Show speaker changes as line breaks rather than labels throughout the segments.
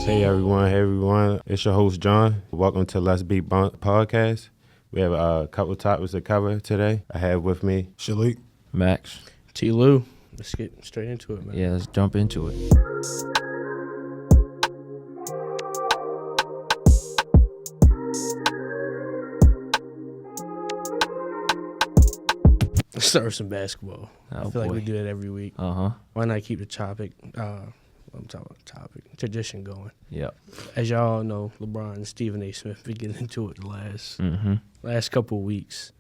Hey everyone, it's your host John. Welcome to L.B.B podcast. We have a couple of topics to cover today. I have with me
Shalik,
Max.
T. Lou. Let's get straight into it, man.
Yeah, let's jump into it.
Let's start with some basketball.
Oh,
I feel like
boy.
we do that every week.
Uh-huh.
Why not keep the tradition going?
Yep.
As y'all know, LeBron and Stephen A. Smith been getting into it the
Mm-hmm.
last couple of weeks.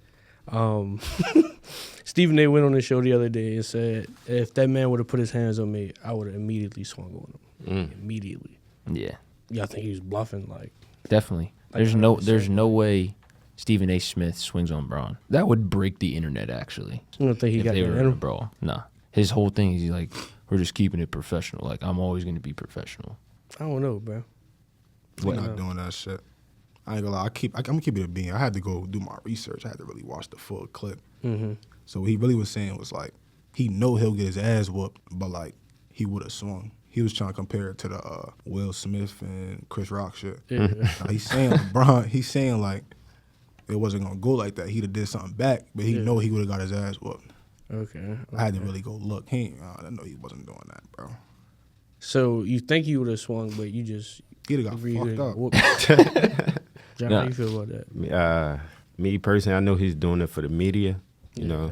Stephen A. went on the show the other day and said, if that man would have put his hands on me, I would have immediately swung on him. Immediately.
Yeah,
Y'all think he was bluffing? Like,
definitely.
Like
There's no way Stephen A. Smith swings on Braun. That would break the internet, actually.
you don't think he
if
got
they
that
were
in
in a
him?
brawl. Nah. His whole thing is like, we're just keeping it professional. Like, I'm always going to be professional.
I don't know, bro.
we're not doing that shit. I ain't gonna lie. I'm gonna keep it a bean. I had to go do my research. I had to really watch the full clip.
Mm-hmm.
So what he really was saying was like, he know he'll get his ass whooped, but like he would have swung. He was trying to compare it to the Will Smith and Chris Rock shit.
Yeah.
Now, he's saying LeBron. He's saying like it wasn't gonna go like that. He'd have did something back, but he know he would have got his ass whooped.
Okay.
I had to really go look. I know he wasn't doing that, bro.
So you think he would have swung, but you just
He'd have got
agree
fucked
he
up.
whooped. John,
Nah.
how you feel about that?
me personally, I know he's doing it for the media. You know,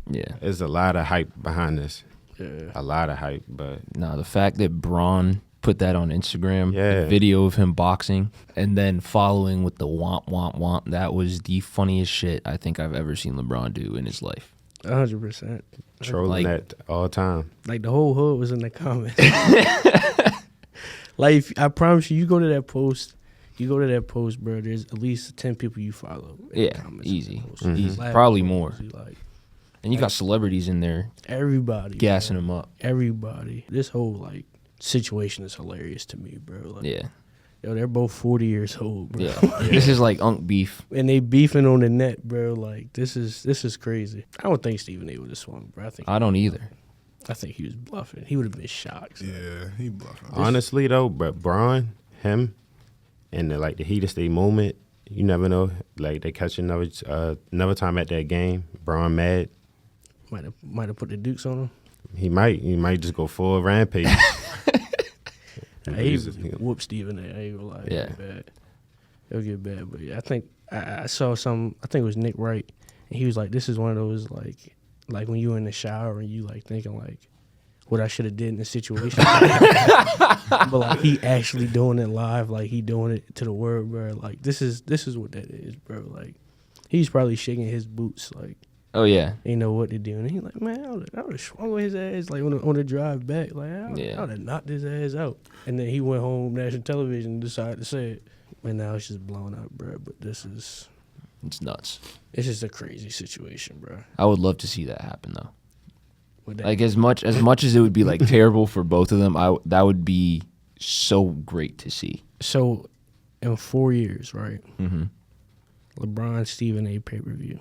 Yeah.
there's a lot of hype behind this.
Yeah.
A lot of hype, but
Nah, the fact that Braun put that on Instagram,
Yeah.
the video of him boxing, and then following with the womp, womp, womp, that was the funniest shit I think I've ever seen LeBron do in his life.
100%.
trolling that all time.
Like the whole hood was in the comments. Like I promise you, you go to that post, bro. There's at least 10 people you follow. In the
Yeah,
comments
easy.
of that post.
Easy.
Laughing
Probably
emojis,
more.
Like
And you got celebrities in there
everybody
gassing
bro.
him up.
Everybody. This whole like situation is hilarious to me, bro. Like,
Yeah.
yo, they're both 40 years old, bro.
Yeah. This is like Unk beef.
And they beefing on the net, bro. Like this is crazy. I don't think Stephen A. would have swung, bro.
I don't either.
I think he was bluffing. He would have been shocked. So.
Yeah, he bluffing.
Honestly though, but Braun, him, and the heat of state moment, you never know. Like they catch another time at that game. Braun mad.
Might have put the Dukes on him.
He might just go full rampage.
He whooped Stephen A. I ain't gonna lie.
Yeah.
It'll get bad. But yeah, I think I saw some. I think it was Nick Wright, and he was like, "This is one of those like when you in the shower and you like thinking like what I should have did in this situation." But like he actually doing it live, like he doing it to the word, bro. Like this is what that is, bro. Like he's probably shaking his boots, like
Oh, yeah.
ain't know what to do, and he like, man, I would have swung with his ass like on the drive back, like I would have knocked his ass out. And then he went home, national television, and decided to say it, and now it's just blown up, bro. But
It's nuts.
it's just a crazy situation, bro.
I would love to see that happen, though.
With that,
Like, as much as it would be, like, terrible for both of them, that would be so great to see.
so in 4 years, right?
Mm-hmm.
LeBron Stephen A. pay-per-view.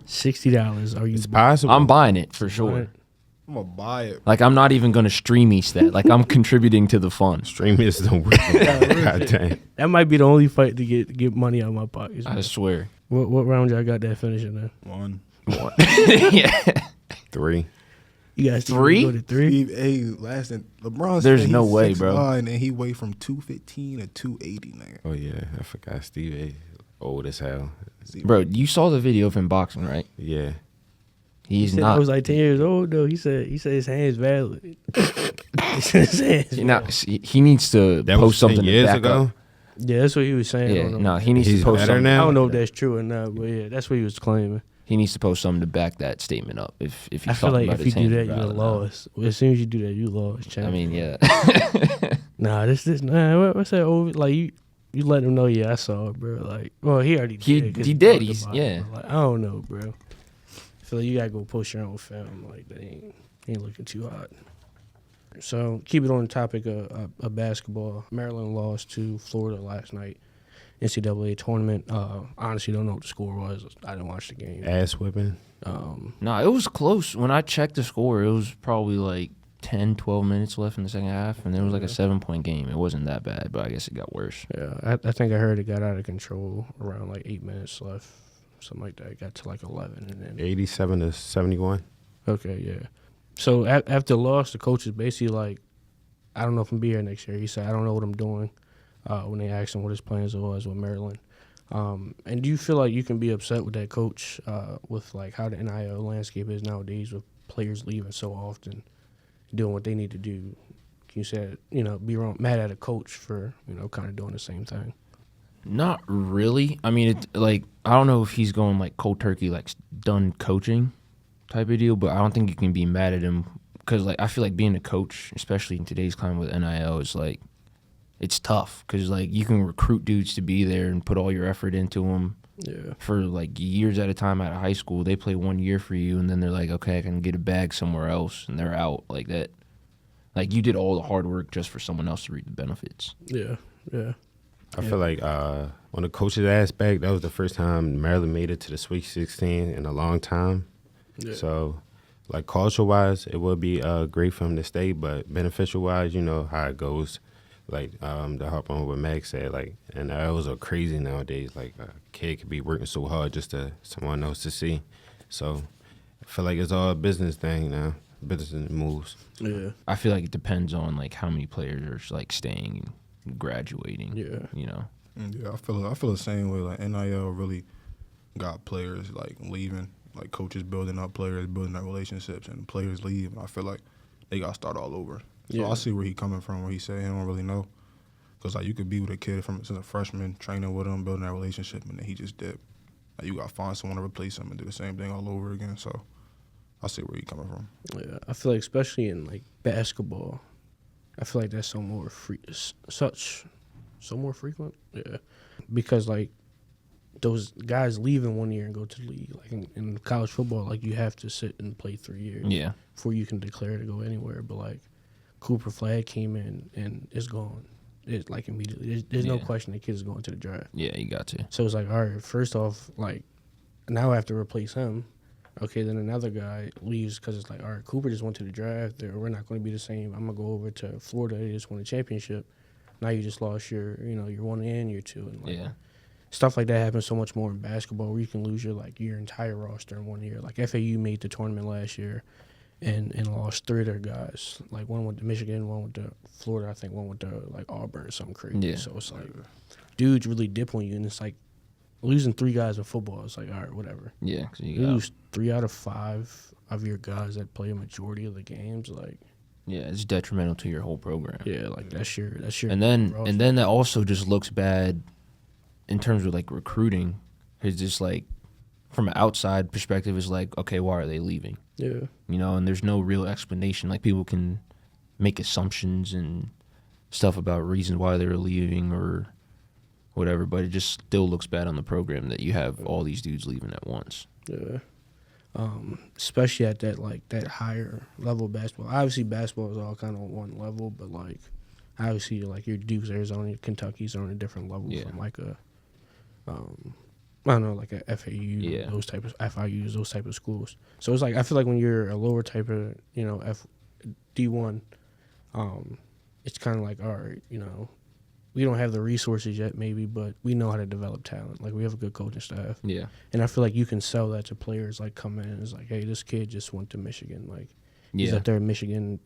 $60. Are you?
It's possible.
I'm buying it for sure.
I'm gonna buy it.
Like, I'm not even going to stream each that. Like, I'm contributing to the fun.
Stream is the word. God dang.
That might be the only fight to get money out of my pockets.
I
man.
swear.
What round y'all got that finishing in?
One.
Yeah.
3.
You guys think
Three?
we go to 3?
Steve A. lasting. LeBron.
There's
said
no
he's
way, bro.
6'9", and he weighed from 215 to 280, nigga.
Oh yeah, I forgot Steve A. Old as hell.
Bro, you saw the video of him boxing, right?
Yeah.
He's
He said
not.
I was like 10 years old though. He said his hands valid. He said his hands valid.
He needs to
That
post
was 10
something to
years
back
ago.
up.
Yeah, that's what he was saying.
Yeah,
on him.
no, he needs
He's
to post
better
something.
now?
I don't know if that's true or not, but yeah, that's what he was claiming.
He needs to post something to back that statement up. If he's
I feel
talking
like
about
if
his
you do
hands
that,
valid
you
now.
lost. Well, as soon as you do that, you lost. Champ.
I mean, yeah.
Nah, what's that over? Like you let him know. Yeah, I saw it, bro. Like, well, he already did. 'cause
he did.
talked
He's
about
yeah.
it, but, like, I don't know, bro. I feel like you gotta go post your own film. Like, they ain't looking too hot. So keep it on the topic of basketball. Maryland lost to Florida last night. NCAA tournament. Honestly, don't know what the score was. I didn't watch the game.
Ass whipping.
No, it was close. When I checked the score, it was probably like 10, 12 minutes left in the second half, and it was like a 7-point game. It wasn't that bad, but I guess it got worse.
Yeah, I think I heard it got out of control around like 8 minutes left, something like that. It got to like 11, and then
87-71.
Okay, yeah. So after the loss, the coach is basically like, I don't know if I'm be here next year. He said, I don't know what I'm doing. When they asked him what his plans was with Maryland. And do you feel like you can be upset with that coach with like how the NIL landscape is nowadays with players leaving so often, doing what they need to do? Can you say, be wrong, mad at a coach for, kind of doing the same thing?
Not really. I mean, I don't know if he's going like cold turkey, like done coaching type of deal, but I don't think you can be mad at him because like I feel like being a coach, especially in today's climate with NIL, is like it's tough because like you can recruit dudes to be there and put all your effort into them for like years at a time out of high school. They play 1 year for you, and then they're like, okay, I can get a bag somewhere else, and they're out like that. Like you did all the hard work just for someone else to reap the benefits.
Yeah.
I feel like on the coach's aspect, that was the first time Maryland made it to the Sweet 16 in a long time. Yeah. So, like culture-wise, it would be great for him to stay, but beneficial-wise, you know how it goes. Like to hop on what Max said, like, and those are crazy nowadays. Like a kid could be working so hard just to someone else to see. So I feel like it's all a business thing now, business moves.
Yeah,
I feel like it depends on like how many players are like staying and graduating.
Yeah,
Yeah, I feel the same way. Like NIL really got players like leaving, like coaches building up players, building up relationships, and players leave. I feel like they got to start all over. So I see where he coming from, where he said he don't really know. Because, like, you could be with a kid since a freshman, training with him, building that relationship, and then he just dipped. Like, you got to find someone to replace him and do the same thing all over again. So I see where he coming from.
Yeah, I feel like especially in, like, basketball, I feel like that's so more frequent. Yeah. Because, like, those guys leaving 1 year and go to the league. Like, in college football, like, you have to sit and play 3 years before you can declare to go anywhere. But, like, Cooper Flagg came in and is gone. It's like immediately. There's no question the kid is going to the draft.
Yeah, you got to.
So it's like, all right, first off, like, now I have to replace him. Okay, then another guy leaves because it's like, all right, Cooper just went to the draft. We're not going to be the same. I'm going to go over to Florida. They just won a championship. Now you just lost your 1 and your 2. And like, stuff like that happens so much more in basketball where you can lose your entire roster in 1 year. Like FAU made the tournament last year. And lost 3 of their guys. Like one went to Michigan, one went to Florida, I think one went to like Auburn or something crazy.
Yeah.
So it's like dudes really dip on you, and it's like losing 3 guys in football. It's like, all right, whatever.
Yeah,
you lose 3 out of 5 of your guys that play a majority of the games. Like,
yeah, it's detrimental to your whole program.
Yeah, like that's your.
And then that also just looks bad in terms of like recruiting. It's just like from an outside perspective, it's like, okay, why are they leaving?
Yeah.
And there's no real explanation. Like, people can make assumptions and stuff about reasons why they're leaving or whatever, but it just still looks bad on the program that you have all these dudes leaving at once.
Yeah. Especially at that higher level of basketball. Obviously, basketball is all kind of on one level, but, like, obviously, like, your Dukes, Arizona, your Kentucky's are on a different level from, like, I don't know, like a FAU, those type of FIUs, those type of schools. So it's like, I feel like when you're a lower type of, D1, it's kind of like, all right, we don't have the resources yet, maybe, but we know how to develop talent. Like, we have a good coaching staff.
Yeah.
And I feel like you can sell that to players, like, come in and it's like, hey, this kid just went to Michigan. Like, he's up there in Michigan,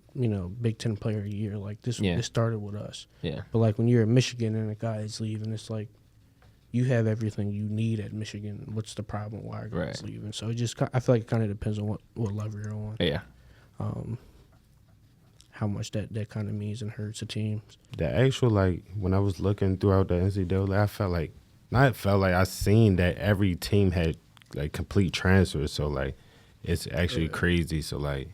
Big Ten player of the year. Like, this started with us.
Yeah.
But, like, when you're at Michigan and a guy is leaving, it's like, you have everything you need at Michigan. What's the problem? Why are guys leaving? So I feel like it kind of depends on what level you're on.
Yeah.
How much that kind of means and hurts the teams.
The actual, like, when I was looking throughout the NCAA, I seen that every team had, like, complete transfers. So, like, it's actually crazy. So, like,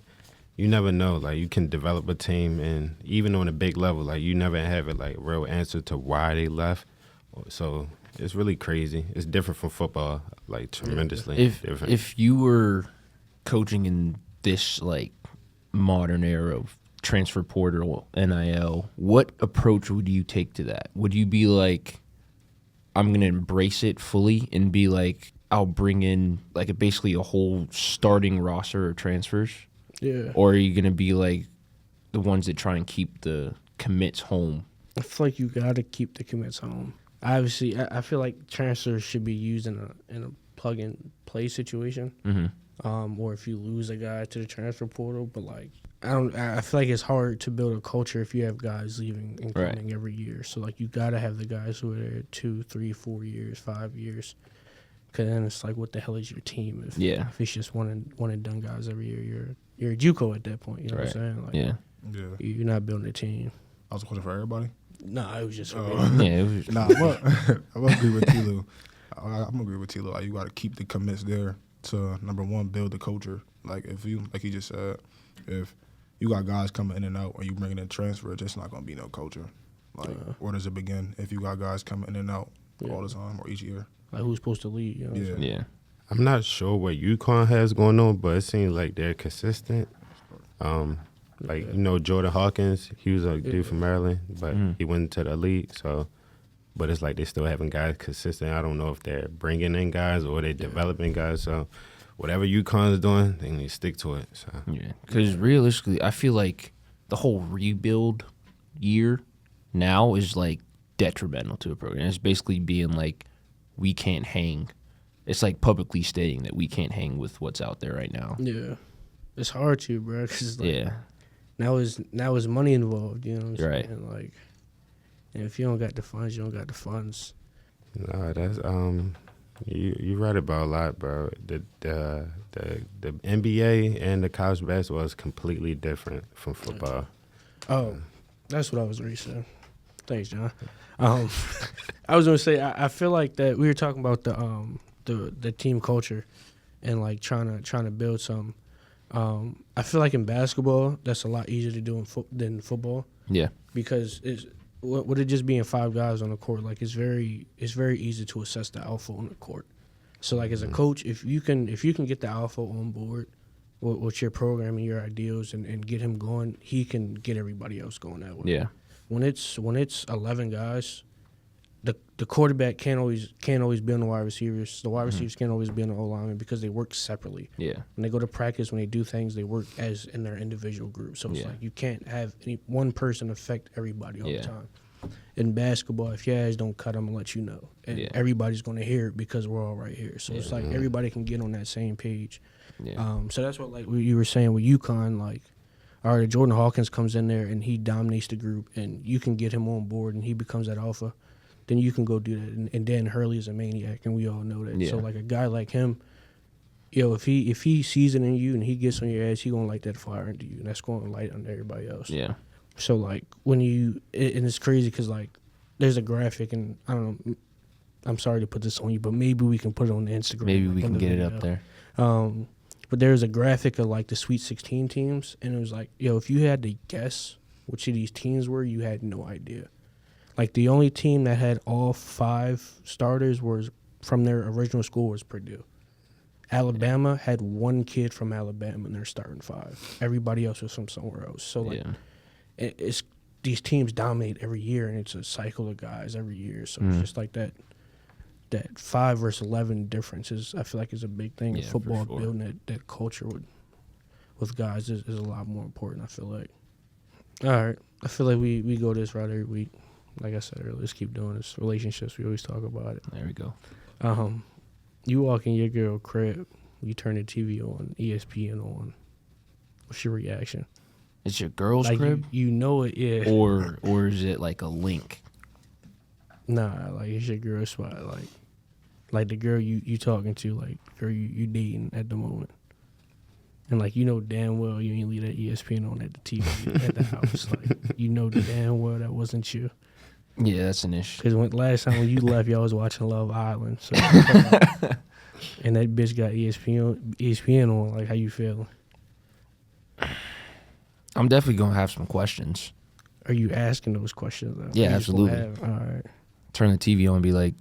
you never know. Like, you can develop a team, and even on a big level, like, you never have a, like, real answer to why they left. So it's really crazy. It's different from football, like, tremendously different.
If you were coaching in this, like, modern era of transfer portal, NIL, what approach would you take to that? Would you be like, I'm going to embrace it fully and be like, I'll bring in, like, basically a whole starting roster of transfers?
Yeah.
Or are you going to be like, the ones that try and keep the commits home.
I feel like you got to keep the commits home. Obviously, I feel like transfers should be used in a plug and play situation. Or if you lose a guy to the transfer portal, but like I feel like it's hard to build a culture if you have guys leaving and coming every year. So like you gotta have the guys who are there 2, 3, 4 years, 5 years. Cause then it's like, what the hell is your team if it's just one and done guys every year? You're a JUCO at that point. You know what I'm saying? Like,
Yeah.
You're not building a team.
I was a question for everybody.
Nah, it was just
It was
Nah, I'm gonna agree with Tilo. I'm gonna agree with Tilo. Like, you got to keep the commits there to, number one, build the culture. Like, if you, like he just said, if you got guys coming in and out or you bringing in transfer, it's just not gonna be no culture. Like, where does it begin if you got guys coming in and out all the time or each year?
like who's supposed to lead? You know what I'm saying?
Yeah.
I'm not sure what UConn has going on, but it seems like they're consistent. Jordan Hawkins, he was a dude from Maryland, but he went to the elite. So, but it's like they still having guys consistent. I don't know if they're bringing in guys or they're developing guys. So, whatever UConn's doing, they need to stick to it. So.
Yeah, because realistically, I feel like the whole rebuild year now is like detrimental to a program. It's basically being like, we can't hang. It's like publicly stating that we can't hang with what's out there right now.
Yeah, it's hard to, bro. Cause like, now is money involved. You know what I'm saying? Like, and if you don't got the funds, you don't got the funds.
No, that's you right about a lot, bro. The NBA and the college basketball is completely different from football.
Oh, that's what I was really saying. Thanks, John. I was gonna say I feel like that we were talking about the team culture and like trying to build some. I feel like in basketball that's a lot easier to do than football. Yeah. Because it's with it just being 5 guys on the court, like it's very easy to assess the alpha on the court. So like as a coach, if you can get the alpha on board with your program and your ideals and get him going, he can get everybody else going that way. Yeah. When it's 11 guys, the quarterback can't always be on the wide receivers. The wide receivers can't always be on the O-lineman because they work separately. Yeah. When they go to practice, when they do things, they work as in their individual group. So it's like you can't have one person affect everybody all the time. In basketball, if your ass don't cut, I'm going to let you know. And everybody's going to hear it because we're all right here. So it's like everybody can get on that same page. Yeah. So that's what like you were saying with UConn, like, all right, Jordan Hawkins comes in there and he dominates the group and you can get him on board and he becomes that alpha, then you can go do that. And Dan Hurley is a maniac and we all know that. Yeah. So like a guy like him, if he sees it in you and he gets on your ass, he going to light that fire into you and that's going to light under everybody else. Yeah. So like when and it's crazy because like there's a graphic and I don't know, I'm sorry to put this on you, but maybe we can put it on the Instagram.
Maybe we can get it up there.
But there was a graphic of like the Sweet 16 teams, and it was like, if you had to guess which of these teams were, you had no idea. Like the only team that had all 5 starters was from their original school was Purdue. Alabama had 1 kid from Alabama in their starting 5. Everybody else was from somewhere else. So like, it's these teams dominate every year, and it's a cycle of guys every year. So it's just like that 5 versus 11 difference I feel like is a big thing in football. Sure. Building that culture with guys is a lot more important, I feel like. All right. I feel like we go this route every week. Like I said earlier, let's keep doing this. Relationships, we always talk about it.
There we go.
You walk in your girl crib, you turn the TV on, ESPN on. What's your reaction?
It's your girl's
like
crib?
You know it, yeah.
Or is it like a link?
Nah, like it's your girl spot, like the girl you talking to, like girl you dating at the moment, and like you know damn well you ain't leave that ESPN on at the TV at the house, like you know damn well that wasn't you.
Yeah, that's an issue.
Because last time when you left, y'all was watching Love Island, so and that bitch got ESPN on. Like, how you feeling?
I'm definitely gonna have some questions.
Are you asking those questions though?
Yeah, absolutely.
All right.
Turn the TV on and be like,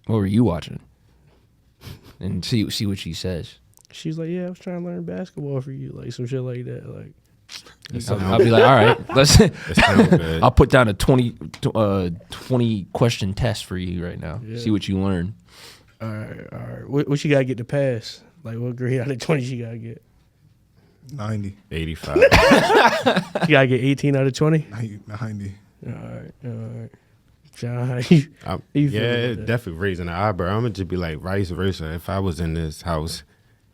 what were you watching? And see what she says.
She's like, yeah, I was trying to learn basketball for you, like some shit like that. Like,
I'll be like, all right, let's. I'll put down a 20 question test for you right now. Yeah. See what you learn.
All right. What she gotta get to pass? Like, what grade out of 20 she gotta get?
90.
85.
You gotta get 18 out of 20.
90.
All right. John, how you
Yeah,
feeling
it
about that?
definitely raising the eyebrow. I'm gonna just be like vice versa. If I was in this house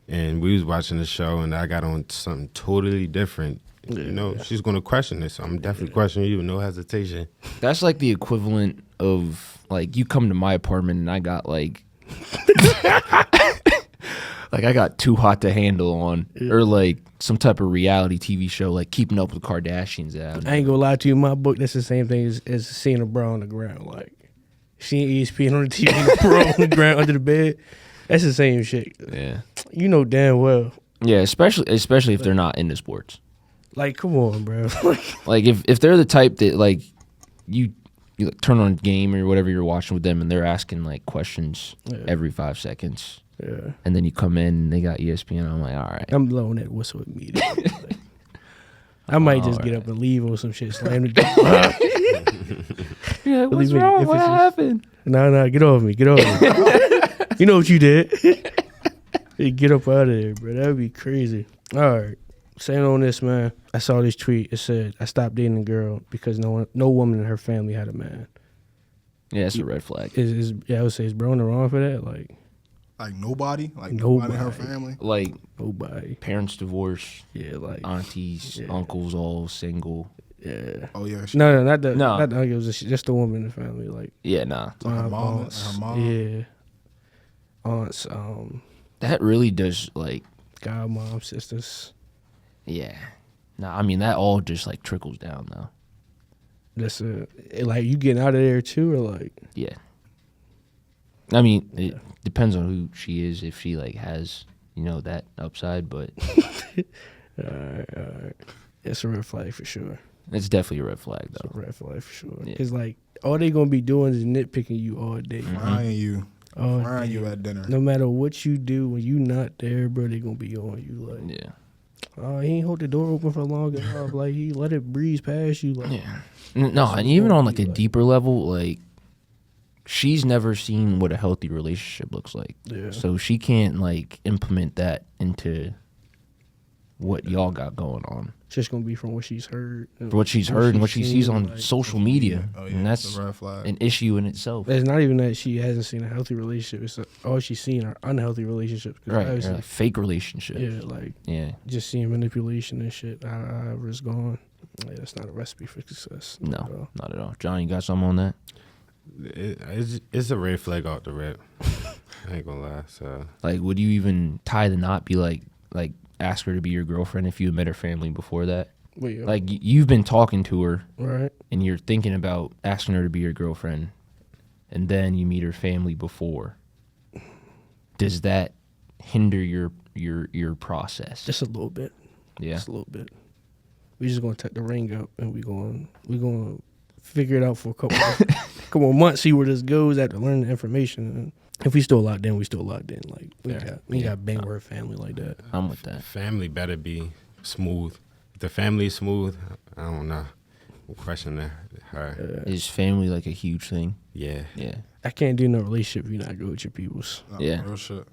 and we was watching the show and I got on something totally different, she's gonna question this. So I'm definitely questioning you, no hesitation.
That's like the equivalent of like you come to my apartment and I got like like I got Too Hot to Handle on, or like some type of reality TV show like Keeping Up with the Kardashians out.
I ain't gonna lie to you. In my book, that's the same thing as seeing a bro on the ground. Like seeing ESPN on the TV, bro on the ground under the bed. That's the same shit.
Yeah,
You know damn well.
yeah, especially if they're not into sports.
Like, come on, bro.
Like if they're the type that like you like, turn on a game or whatever you're watching with them and they're asking like questions every 5 seconds.
Yeah.
And then you come in and they got ESPN. I'm like, all right.
I'm blowing that whistle immediately. Like, I might just get up and leave or some shit. Slam the door.
You're like, what's
Believe me,
wrong?
if
What
it's just-
happened?
Nah, get off me. Get off me. You know what you did. Hey, get up out of there, bro. That would be crazy. All right. Saying on this, man, I saw this tweet. It said, I stopped dating a girl because no woman in her family had a man.
Yeah, it's a red flag.
I would say, is bro in the wrong for that? Like,
Like nobody in her family.
Like
nobody.
parents divorced,
Yeah, like,
aunties,
Yeah.
uncles all single.
yeah.
Oh yeah,
No, not the
No.
not the uncles. Just the woman in the family. Like,
Yeah, nah.
her mom.
aunts,
Her mom.
Yeah. Aunts,
That really does like
godmom, sisters.
yeah. Nah, I mean that all just like trickles down though.
That's like you getting out of there too, or like
Yeah. I mean, it depends on who she is, if she like has, that upside, but
all right. It's a red flag for sure.
it's definitely a red flag
It's
though.
a red flag for sure.
Yeah.
It's like all they gonna be doing is nitpicking you all day.
Frying you.
All
Frying
day.
you at dinner.
No matter what you do, when you not there, bro, they gonna be on you. Like,
Yeah.
oh, he ain't hold the door open for long enough. Like, he let it breeze past you. Like,
Yeah. No, and even on like a
Like-
deeper level, like she's never seen what a healthy relationship looks like.
Yeah.
So she can't like implement that into what y'all got going on.
it's just gonna be from what she's heard. And
For what she's heard and what she sees
seen,
on
like,
social media.
Oh yeah,
And
that's
that's
a red flag.
an issue in itself.
It's not even that she hasn't seen a healthy relationship. It's all she's seen are unhealthy relationships. 'Cause
Right. Or
obviously-
like fake relationships.
Yeah, like
Yeah.
just seeing manipulation and shit. However it's gone. Like, that's not a recipe for success.
No,
at all.
not at all. John, you got something on that?
It's a red flag off the rip. I ain't gonna lie. So
Like, would you even tie the knot? Be like ask her to be your girlfriend if you had met her family before that?
Wait,
Like, you've been talking to her
right?
and you're thinking about asking her to be your girlfriend, and then you meet her family before. Does that hinder your process?
Just a little bit.
Yeah.
Just a little bit. We just gonna tuck the ring up and we gonna figure it out for a couple of months, see where this goes after learning the information. And if we still locked in, we still locked in. Like we
Yeah.
got bang with family like that.
I'm with that.
family better be smooth. If the family is smooth, I don't know. We'll question her.
Is family like a huge thing?
Yeah.
Yeah.
I can't do no relationship if you not good with your peoples.
Nah,
Yeah.
Real shit.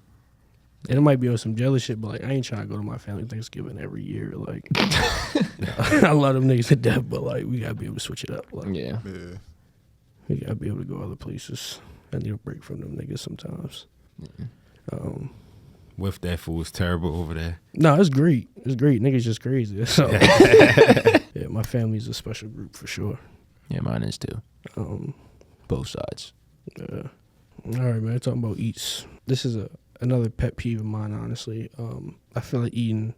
And it might be on some jealous shit, but like I ain't trying to go to my family Thanksgiving every year. Like I love them niggas to death, but like we gotta be able to switch it up. Like
Yeah.
Yeah.
we gotta be able to go other places. I need a break from them niggas sometimes.
With that fool's terrible over there.
No, it's great. It's great. Niggas just crazy. So yeah, my family's a special group for sure.
Yeah, mine is too.
Um,
Both sides.
all right, man. Talking about eats. This is another pet peeve of mine. Honestly, I feel like eating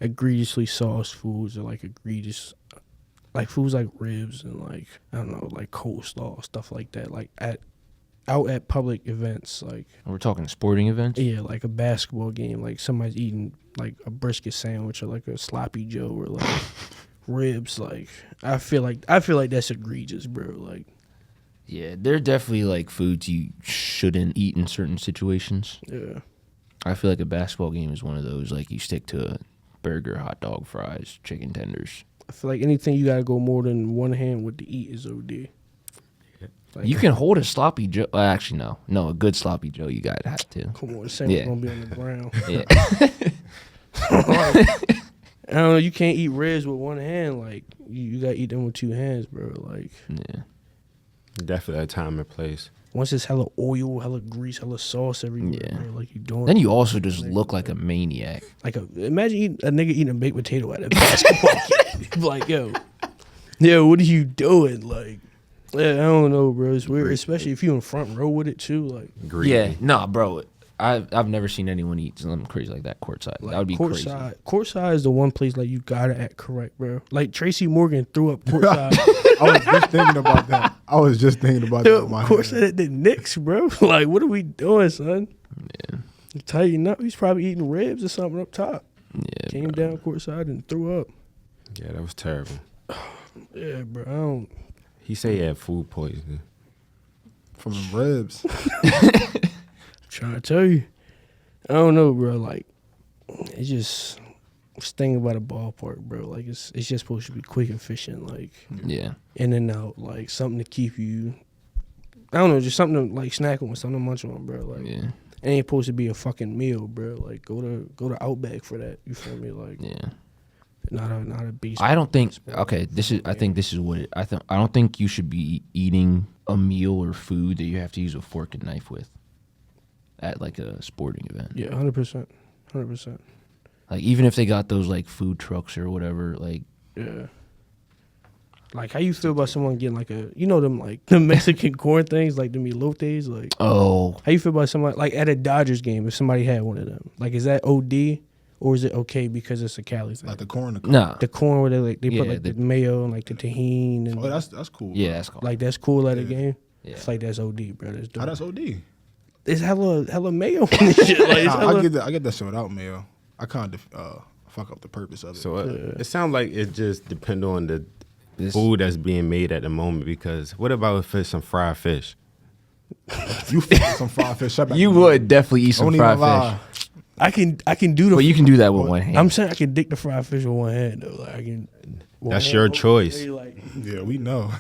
egregiously sauced foods or like egregious, like foods like ribs and like I don't know, like coleslaw stuff like that. Like out at public events, like
We're talking sporting events.
yeah, like a basketball game, like somebody's eating like a brisket sandwich or like a sloppy Joe or like ribs. Like I feel like that's egregious, bro. Like
Yeah, they're definitely like foods you shouldn't eat in certain situations.
yeah,
I feel like a basketball game is one of those. Like you stick to a burger, hot dog, fries, chicken tenders.
I feel like anything you gotta go more than one hand with to eat is OD. Like,
You can hold a sloppy Joe. Actually, no, a good sloppy Joe. You gotta have to.
come on, the sandwich
Yeah.
gonna be on the ground.
Yeah,
I don't know. You can't eat ribs with one hand. Like you gotta eat them with two hands, bro. Like
Yeah.
Definitely a time and place.
once it's hella oil, hella grease, hella sauce everywhere,
Yeah.
bro. Like you doing.
Then you also just look like a maniac.
like imagine a nigga eating a baked potato at a basketball game. Like yo, what are you doing? Like. Yeah, I don't know, bro. It's weird, especially if you in front row with it too. Like,
Greedy.
Yeah, nah, bro. I've never seen anyone eat something crazy like that courtside. That would be crazy.
Courtside is the one place like you gotta act correct, bro. Like Tracy Morgan threw up courtside.
I was just thinking about that.
Courtside at the Knicks, bro. Like, what are we doing, son?
Yeah.
Tighten up. He's probably eating ribs or something up top.
Yeah.
Came down courtside and threw up.
Yeah, that was terrible.
Yeah, bro. I don't.
He said he had food poisoning.
From the ribs.
Trying to tell you. I don't know, bro. Like, it's just thinking about a ballpark, bro. Like, it's just supposed to be quick and efficient, like
Yeah.
in and out, like something to keep you. I don't know, just something to like snack on, something to munch on, bro. Like,
Yeah.
it ain't supposed to be a fucking meal, bro. Like, go to Outback for that. You feel me? Like,
Yeah.
not a beast.
I don't think. Okay, I think this is what it. I don't think you should be eating a meal or food that you have to use a fork and knife with. At like a sporting event.
Yeah, 100%, 100%.
Like even if they got those like food trucks or whatever, like
Yeah. Like, how you feel about someone getting like them like the Mexican corn things, like the elotes, like.
oh
How you feel about somebody like at a Dodgers game if somebody had one of them? Like, is that OD or is it okay because it's a Cali thing?
Like the corn.
nah.
The corn where they put
Yeah,
like the mayo and like the tahini and
Oh, that's cool.
Yeah,
bro.
that's cool.
like that's cool at a game.
Yeah.
It's like that's OD, bro. That's
How
dope.
that's OD?
It's hella mayo in this shit. Like, it's
Nah,
hella,
I get that shit without mayo. I kind of fuck up the purpose of it.
So it sounds like it just depends on the
This-
food that's being made at the moment. Because what about if it's some fried fish?
You fuck some fried fish up.
You would definitely eat some
Don't
fried
even lie.
fish.
I can do the.
But you can do that with one hand.
I'm saying I can dick the fried fish with one hand though. Like I can.
That's your choice.
Like,
Yeah, we know.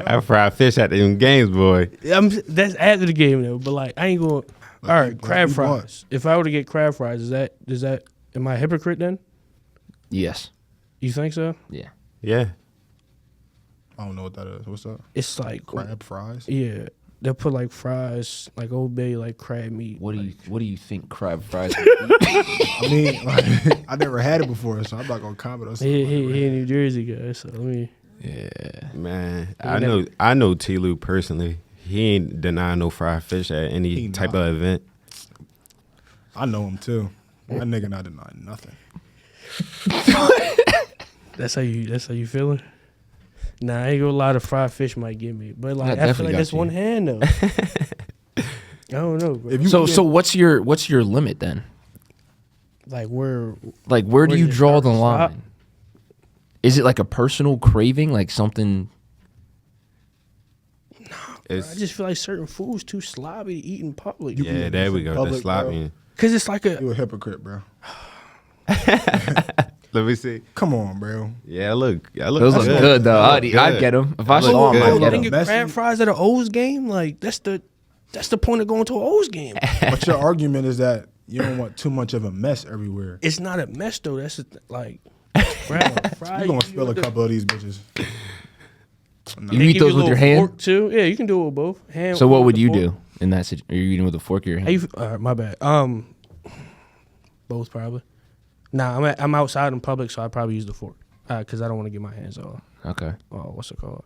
I fried fish at them games, boy.
that's after the game though. But like I ain't going. All right, crab
you want.
fries. If I were to get crab fries, is that am I a hypocrite then?
Yes.
You think so?
Yeah.
Yeah.
I don't know what that is. What's that?
It's like
Crab fries?
Yeah, they'll put like fries, like Old Bay, like crab meat.
What do you think crab fries?
I mean, like, I never had it before, so I'm not gonna comment on something.
He in New Jersey, guys. So let me.
Yeah.
Man,
Yeah,
I know T. Lou personally. He ain't denying no fried fish at any
He
type
not.
of event.
I know him too. That nigga not denying nothing.
That's how you feeling? Nah, I ain't gonna lie. The fried fish might get me, but like
That
I feel
definitely
like
got
that's
you.
one hand though. I don't know, bro.
If you
So
can
so what's your limit then?
Like where
Like where do you
does it
draw
start
the
and stop?
line? Is it like a personal craving, like something?
I
It's,
just feel like certain foods too sloppy to eat in public.
You can
yeah,
eat
there
this
we
in
go.
public,
The sloppy.
bro.
Cause it's like
You a hypocrite, bro.
Let me see.
Come on, bro.
Yeah, I look
Those look
good.
good though.
I
I'd
look
I'd
good.
get them if I
look
saw them.
good.
I'd
Oh,
get
they
them.
get-
crab
Messy.
fries at an O's game, like that's the point of going to an O's game.
But your argument is that you don't want too much of a mess everywhere.
It's not a mess though. That's like grab a fry.
You gonna spill a couple of these bitches. Nah.
You
They
eat
give
those
a
with your
little
hand?
fork too. Yeah, you can do it with both. Hand.
So what
with
would
a
you
fork.
do in that situation? Are you eating with a fork or your
How
hand?
you, my bad. Both probably. Nah, I'm outside in public, so I probably use the fork because I don't want to get my hands all.
Okay.
What's it called?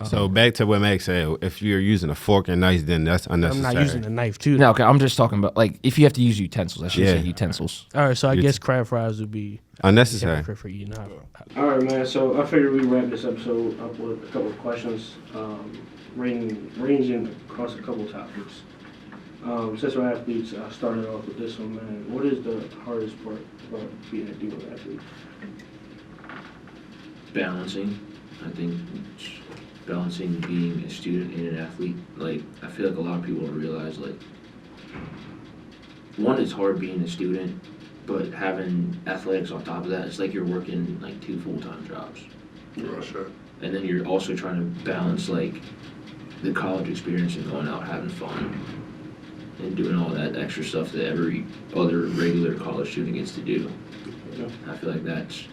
So back to what Max said. If you're using a fork and knife, then that's
I'm
unnecessary.
not using a knife too.
No, okay. I'm just talking about like if you have to use utensils. I should
Yeah.
say utensils.
All right, so I
You
guess crab fries would be
Unnecessary.
hypocrite for eating hot. All right, man. So I figured we'd wrap this episode up with a couple of questions, ranging across a couple topics. Since we're athletes, I started off with this one, man. What is the hardest part about being a D1 athlete?
Balancing. I think it's balancing being a student and an athlete. Like, I feel like a lot of people don't realize, like, one, it's hard being a student, but having athletics on top of that, it's like you're working like 2 full-time jobs.
Sure.
And then you're also trying to balance like the college experience and going out having fun and doing all that extra stuff that every other regular college student gets to do. I feel like that's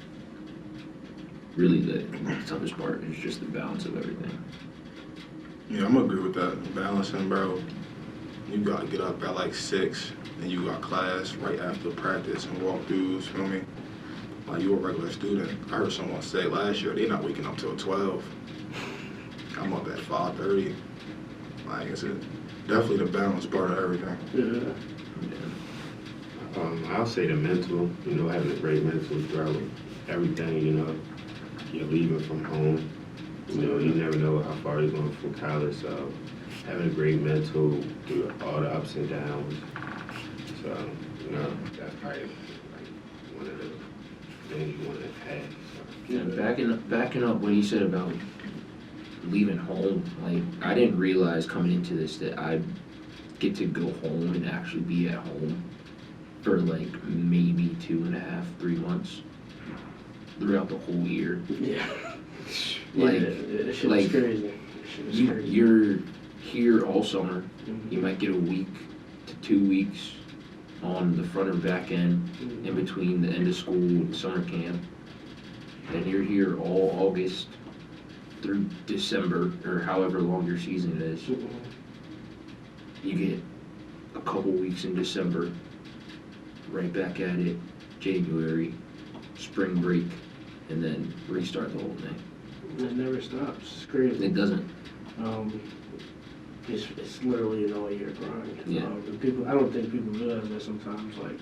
really the toughest part. Is just the balance of everything.
Yeah, I'm gonna agree with that. Balancing, bro. You gotta get up at like 6, and you got class right after practice and walkthroughs. Feel me? Like you a regular student. I heard someone say last year they not waking up till 12. I'm up at 5:30. Like it's definitely the balance part of everything.
Yeah.
I'll say the mental, having a great mental throughout everything, you're leaving from home. You never know how far you're going from college, so having a great mental through all the ups and downs. So, that's probably like one of the things you want to have. So.
Yeah, backing up what he said about leaving home, like I didn't realize coming into this that I'd get to go home and actually be at home for like maybe 2.5, 3 months throughout the whole year.
Yeah.
Like,
that shit
like
was crazy. Shit was crazy.
You're here all summer.
Mhm.
You might get a week to 2 weeks on the front or back end
Mhm.
in between the end of school and summer camp. And you're here all August through December or however long your season is.
Mhm.
You get a couple weeks in December, right back at it, January, spring break, and then restart the whole thing.
It never stops. It's crazy.
It doesn't.
It's literally an all-year grind.
Yeah.
And I don't think people realize that sometimes. Like,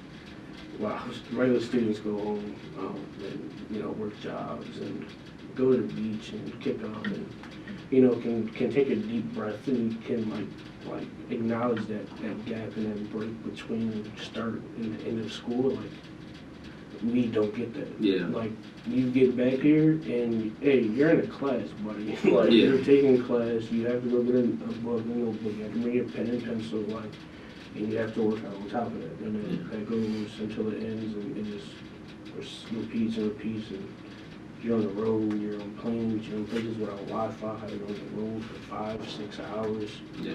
wow, regular students go home and work jobs and go to the beach and kick up and can take a deep breath and can like acknowledge that gap and that break between start and the end of school. Like, we don't get that.
Yeah.
Like, you get back here and, hey, you're in a class, buddy. Like,
Yeah.
you're taking class, you have to go get a book, a notebook, you have to bring your pen and pencil, like, and you have to work out on top of that. And then that goes until it ends, and it just repeats and repeats. And you're on the road, you're on planes, you're in places without Wi-Fi, you're on the road for 5-6 hours.
Yeah.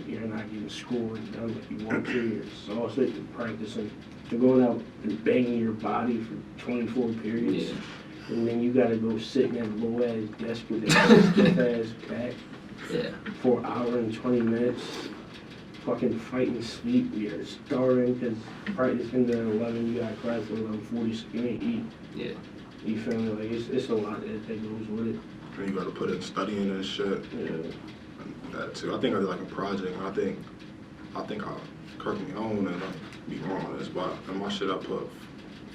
You're not getting schoolwork done like you want to. You're exhausted, you're practicing. You're going out and banging your body for 24 periods.
Yeah.
And then you gotta go sit in that low ass desk with that stiff ass back
Yeah.
for an hour and 20 minutes. Fucking fighting sleep. You're starving because practice ended at 11. You got class at 11:40, so you ain't eat.
Yeah.
You feel me? Like, it's a lot that goes with it.
And you gotta put in studying and shit.
Yeah.
That too. I think I did like a project. And I think I correct me. I don't want to be wrong on this, but in my shit I put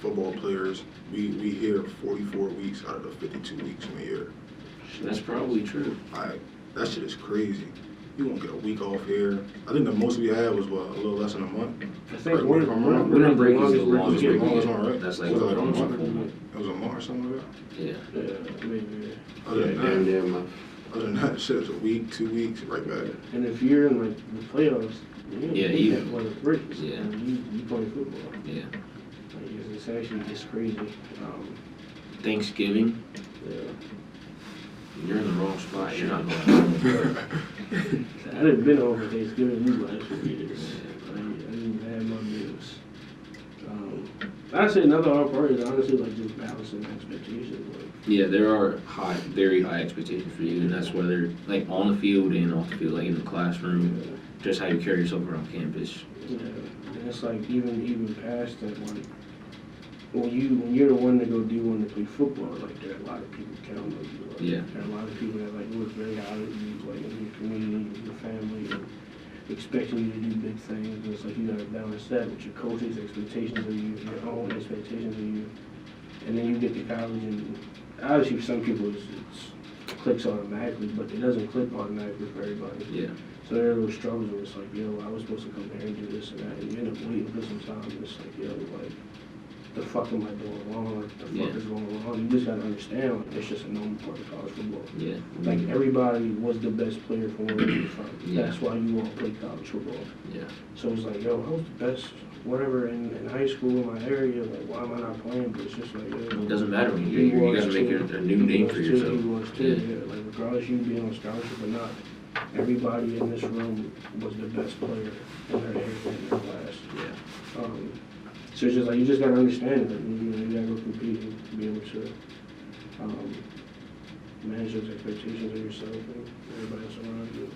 football players. We here 44 weeks out of the 52 weeks in a year.
That's probably true.
That shit is crazy. You won't get a week off here. I think the most we had was a little less than a month.
I think
Right,
one
if I'm wrong.
Winter break is the
longest break
longest
we
break
get.
we
Longest
get.
one, right?
That's like
Was it
a
a month?
month.
It was a month or something like that.
Yeah.
Yeah, maybe.
Other than
Damn
that,
near month.
shit was a week, 2 weeks, right back.
And if you're in like the playoffs, you
Yeah,
take
you-
that one of the breaks.
Yeah.
And you play football.
Yeah.
Like, it's actually just crazy.
Thanksgiving,
Yeah.
you're in the wrong spot. You're not going.
I didn't been over Thanksgiving these last 4 years. I didn't have my meals. I'd say another hard part is honestly like just balancing expectations. Like,
Yeah, there are very high expectations for you, and that's whether like on the field and off the field, like in the classroom, just how you carry yourself around campus.
yeah, and it's like even past that, like when you're the one to go do one to play football, like there are a lot of people count on you. Like,
Yeah.
there are a lot of people that like look very highly of you, like in your community, your family, and expecting you to do big things. And it's like you gotta balance that with your coach's expectations of you, your own expectations of you, and then you get to college and obviously for some people it clicks automatically, but it doesn't click automatically for everybody.
Yeah.
So there are those struggles where it's like, yo, I was supposed to come here and do this and that, and you end up waiting for some time, and it's like, yo, like, the fuck am I doing wrong? Like, the fuck
Yeah.
is going wrong? You just gotta understand, like, it's just a normal part of college football.
Yeah.
Like, everybody was the best player from where they were from.
Yeah.
That's why you all play college football.
Yeah.
So it's like, yo, I was the best, whatever, in high school in my area. Like, why am I not playing? But it's just like, yo,
It doesn't matter when
he
you
was
gotta make
too.
a new name for
He was too.
yourself.
He was too, yeah. Like, regardless you being on scholarship or not, everybody in this room was the best player in their area, in their class.
Yeah.
So it's just like you just gotta understand it. You gotta go compete and be able to manage those expectations of yourself and everybody else around you.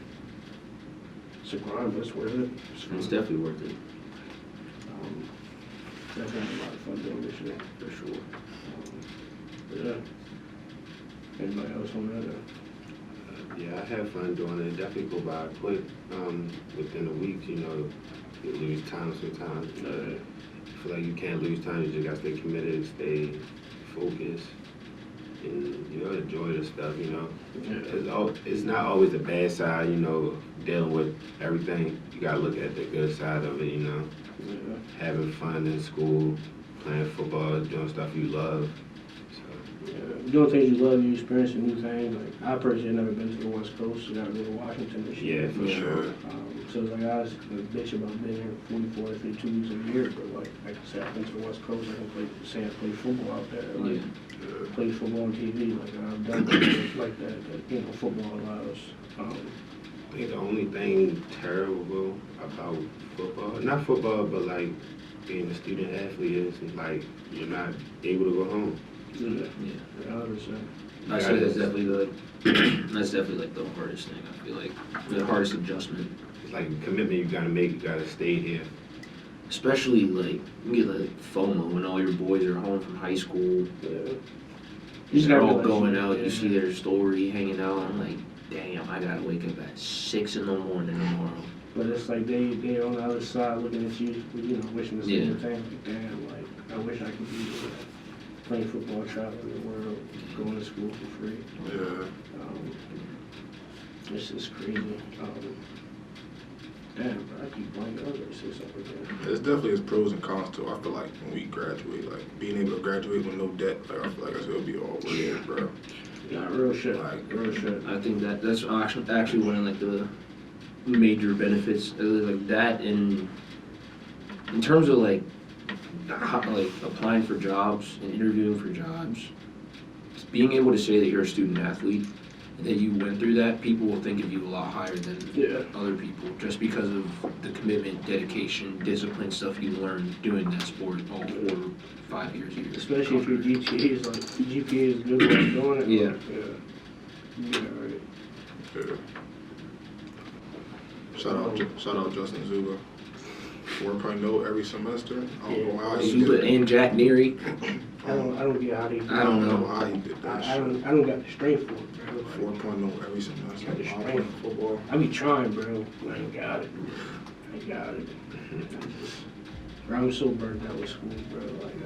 It's a grind, but it's worth it.
It's definitely worth it.
Definitely had a lot of fun doing this year, for sure. But yeah. Anybody else on that?
Yeah, I had fun doing it. Definitely go by quick. Within a week, you know, you lose time sometimes. I feel like you can't lose time. You just gotta stay committed, stay focused, and you know, enjoy the stuff. You know, it's not always the bad side. You know, dealing with everything. You gotta look at the good side of it. You know, having fun in school, playing football, doing stuff you love.
Doing things you love, you experiencing new things. Like I personally have never been to the West Coast, so I got to go to Washington this year.
Yeah, for sure.
So it's like I was a bitch about being here 44 to 52 weeks a year, but like I said, I've been to the West Coast. I can play football out there. Like play football on TV. Like I've done things like that. That you know, football allows.
I think the only thing terrible about football, not football, but like being a student athlete is like you're not able to go home.
Yeah, 100%.
I say that's definitely like the hardest thing. I feel like the hardest adjustment.
It's like a commitment you gotta make. You gotta stay here.
Especially like you get like FOMO when all your boys are home from high school.
Yeah.
They're all going out. You see their story hanging out. I'm like, damn, I gotta wake up at 6 in the morning tomorrow.
But it's like they're on the other side looking at you, you know, wishing the same thing. Like, damn, like I wish I could be playing football, traveling the world, going to school for free.
Yeah.
It's just crazy. Damn, bro, I keep blanking. I was gonna say something again.
There's definitely its pros and cons too. I feel like when we graduate, like being able to graduate with no debt, like I feel like it'll be all worth it, bro.
Yeah, real shit.
Like,
Real shit.
I think that's actually one of like the major benefits, like that in terms of like applying for jobs and interviewing for jobs. Being able to say that you're a student athlete and that you went through that, people will think of you a lot higher than other people, just because of the commitment, dedication, discipline stuff you learned doing that sport all 4 or 5 years.
Especially if your GPA is good while you're doing it.
Yeah.
Yeah, right.
yeah. Shout out Justin Zuba. 4.0 every semester. I don't know how he did
Zuba
it.
and Jack Neary.
I don't get how they.
I don't know
how he did that
I
shit.
don't got the strength for it, bro.
4.0 every semester.
Got the
I'm
strength.
playing football.
I be trying, bro. I ain't got it. Bro, I'm so burnt out with school, bro. Like,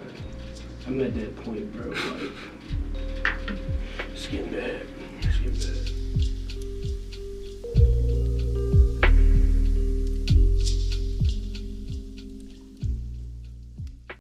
I'm at that point, bro. Like, it's getting bad. It's getting bad.